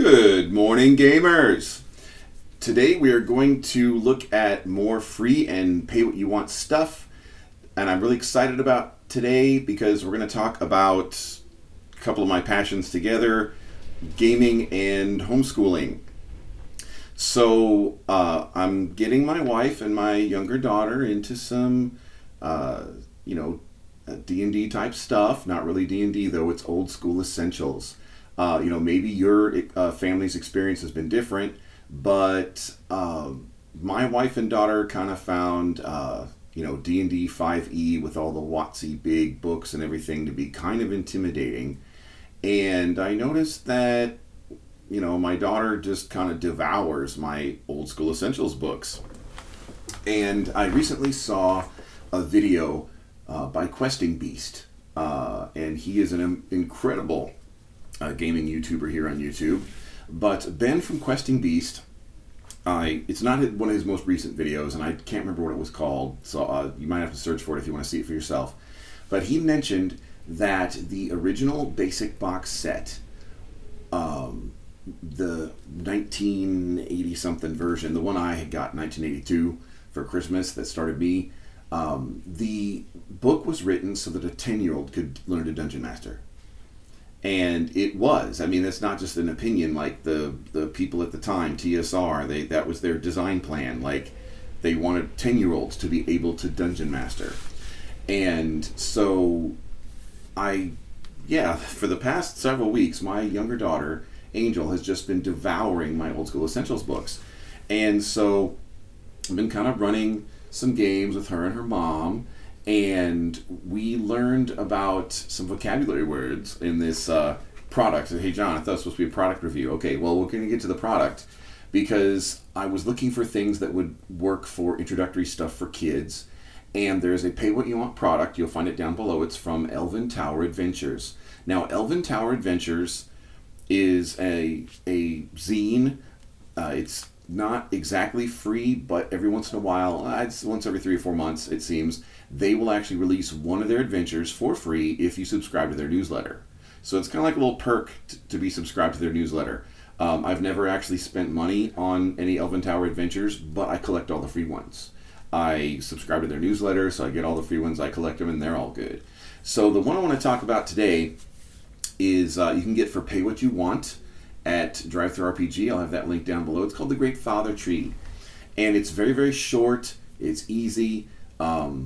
Good morning, gamers! Today we are going to look at more free and pay what you want stuff. And I'm really excited about today because we're going to talk about a couple of my passions together, gaming and homeschooling. So I'm getting my wife and my younger daughter into some, D&D type stuff. Not really D&D though, it's old school essentials. Maybe your family's experience has been different, but my wife and daughter kind of found, D&D 5e with all the Watsy big books and everything to be kind of intimidating. And I noticed that, my daughter just kind of devours my old school essentials books. And I recently saw a video by Questing Beast, and he is an incredible gaming YouTuber here on YouTube. But Ben from Questing Beast, it's not one of his most recent videos, and I can't remember what it was called, so you might have to search for it if you want to see it for yourself. But he mentioned that the original basic box set, the 1980-something version, the one I had got in 1982 for Christmas that started me, the book was written so that a 10-year-old could learn to Dungeon Master. And it was. I mean, that's not just an opinion. Like the people at the time, TSR, that was their design plan. Like they wanted 10-year-olds to be able to Dungeon Master. And so for the past several weeks, my younger daughter, Angel, has just been devouring my old school essentials books. And so I've been kind of running some games with her and her mom. And we learned about some vocabulary words in this product. Hey, John, I thought it was supposed to be a product review. Okay, well, we're going to get to the product because I was looking for things that would work for introductory stuff for kids. And there's a pay what you want product. You'll find it down below. It's from Elven Tower Adventures. Now, Elven Tower Adventures is a zine. It's not exactly free, but every once in a while, it's once every 3 or 4 months, it seems, they will actually release one of their adventures for free if you subscribe to their newsletter. So it's kind of like a little perk to be subscribed to their newsletter. I've never actually spent money on any Elven Tower Adventures, but I collect all the free ones. I subscribe to their newsletter, so I get all the free ones, I collect them, and they're all good. So the one I want to talk about today is you can get for Pay What You Want at DriveThruRPG. I'll have that link down below. It's called The Great Father Tree. And it's very, very short. It's easy. My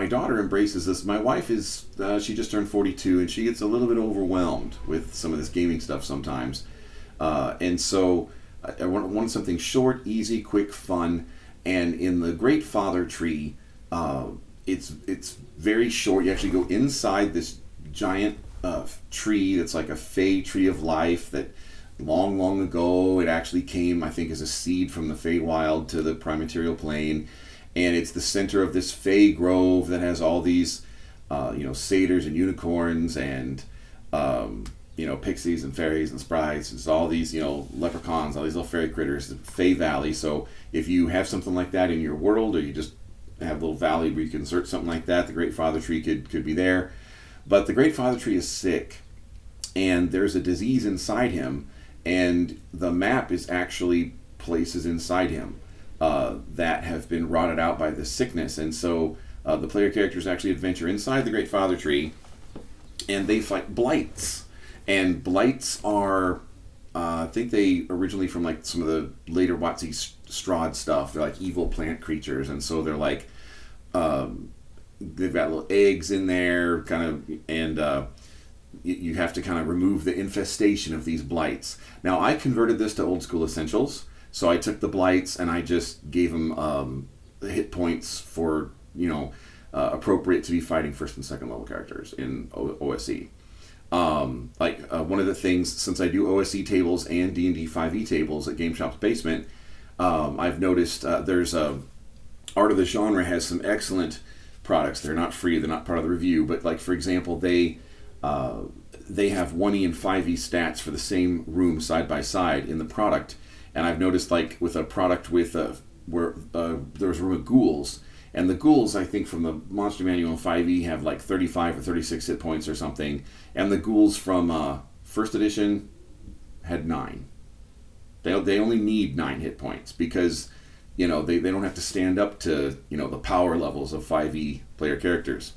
daughter embraces this. My wife is, she just turned 42, and she gets a little bit overwhelmed with some of this gaming stuff sometimes. And so I wanted something short, easy, quick, fun. And in The Great Father Tree, it's very short. You actually go inside this giant tree that's like a fey tree of life that long, long ago it actually came, I think, as a seed from the Feywild to the prime material plane. And it's the center of this fey grove that has all these, satyrs and unicorns and, pixies and fairies and sprites. It's all these, leprechauns, all these little fairy critters, the Fey Valley. So if you have something like that in your world, or you just have a little valley where you can insert something like that, the Great Father Tree could be there. But the Great Father Tree is sick, and there's a disease inside him, and the map is actually places inside him that have been rotted out by this sickness. And so the player characters actually adventure inside the Great Father Tree, and they fight blights. And blights are, I think they originally from like some of the later Watsy Strahd stuff. They're like evil plant creatures, and so they're like... they've got little eggs in there, and you have to kind of remove the infestation of these blights. Now, I converted this to old school essentials, so I took the blights and I just gave them hit points for, appropriate to be fighting first and second level characters in OSE. One of the things, since I do OSE tables and D&D 5e tables at Game Shop's Basement, I've noticed there's Art of the Genre has some excellent products. They're not free, they're not part of the review, but like for example, they have 1e and 5e stats for the same room side by side in the product. And I've noticed like with a product with where there was a room of ghouls, and the ghouls, I think from the monster manual in 5e have like 35 or 36 hit points or something, and the ghouls from First edition had 9. They only need 9 hit points because, they don't have to stand up to, the power levels of 5e player characters.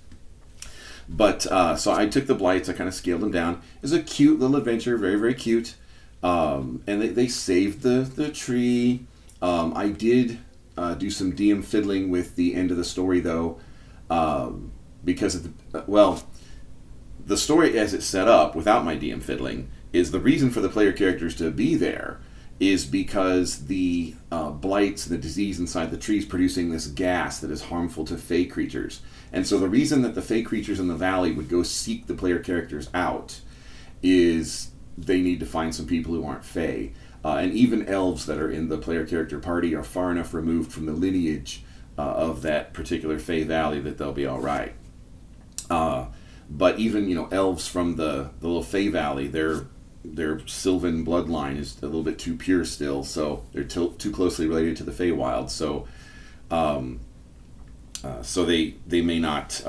But, so I took the Blights, I kind of scaled them down. It was a cute little adventure, very, very cute. And they saved the tree. I did do some DM fiddling with the end of the story, though, because of the story as it's set up, without my DM fiddling, is the reason for the player characters to be there is because the blights and the disease inside the trees producing this gas that is harmful to fey creatures. And so the reason that the fey creatures in the valley would go seek the player characters out is they need to find some people who aren't fey. And even elves that are in the player character party are far enough removed from the lineage of that particular fey valley that they'll be all right. But even, elves from the little fey valley, their Sylvan bloodline is a little bit too pure still, so they're too closely related to the Feywild. So, so they may not.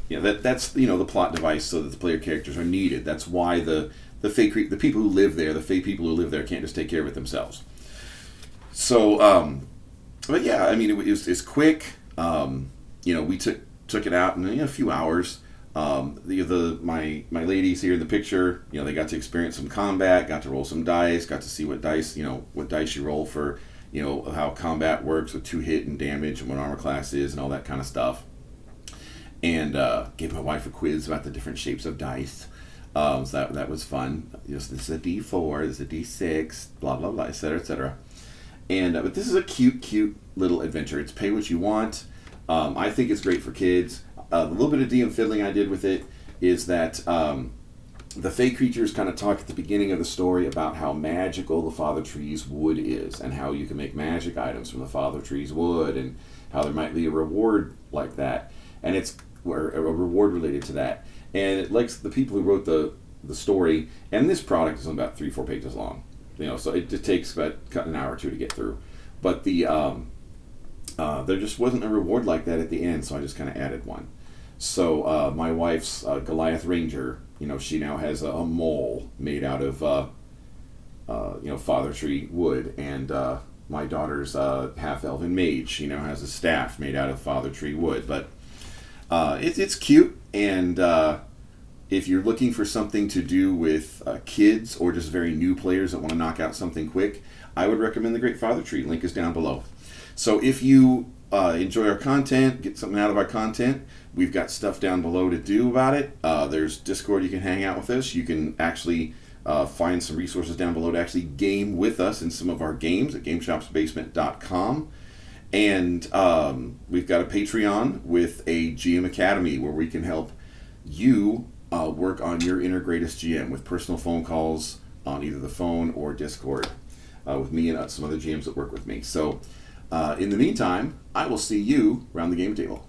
That's the plot device so that the player characters are needed. That's why the people who live there, the Fey people who live there, can't just take care of it themselves. So, but yeah, I mean, it's quick. We took it out in a few hours. My ladies here in the picture, they got to experience some combat, got to roll some dice, got to see what dice you roll for, how combat works with 2-hit and damage and what armor class is and all that kind of stuff. And gave my wife a quiz about the different shapes of dice. So that was fun. This is a D4, this is a D6, blah blah blah, etc. etc. And but this is a cute little adventure. It's pay what you want. I think it's great for kids. The little bit of DM fiddling I did with it is that the Fey creatures kind of talk at the beginning of the story about how magical the Father Tree's wood is and how you can make magic items from the Father Tree's wood and how there might be a reward like that. And it's a reward related to that. And it likes the people who wrote the story, and this product is only about 3-4 pages long. So it just takes about an hour or two to get through. But there just wasn't a reward like that at the end, so I just kind of added one. So my wife's Goliath Ranger, she now has a mole made out of Father Tree wood, and my daughter's half Elven mage, she now has a staff made out of Father Tree wood. But it's cute, and if you're looking for something to do with kids or just very new players that want to knock out something quick, I would recommend the Great Father Tree. Link is down below. So if you enjoy our content, get something out of our content, we've got stuff down below to do about it. There's Discord, you can hang out with us. You can actually find some resources down below to actually game with us in some of our games at gameshopsbasement.com. And we've got a Patreon with a GM Academy where we can help you work on your inner greatest GM with personal phone calls on either the phone or Discord with me and some other GMs that work with me. So in the meantime, I will see you around the game table.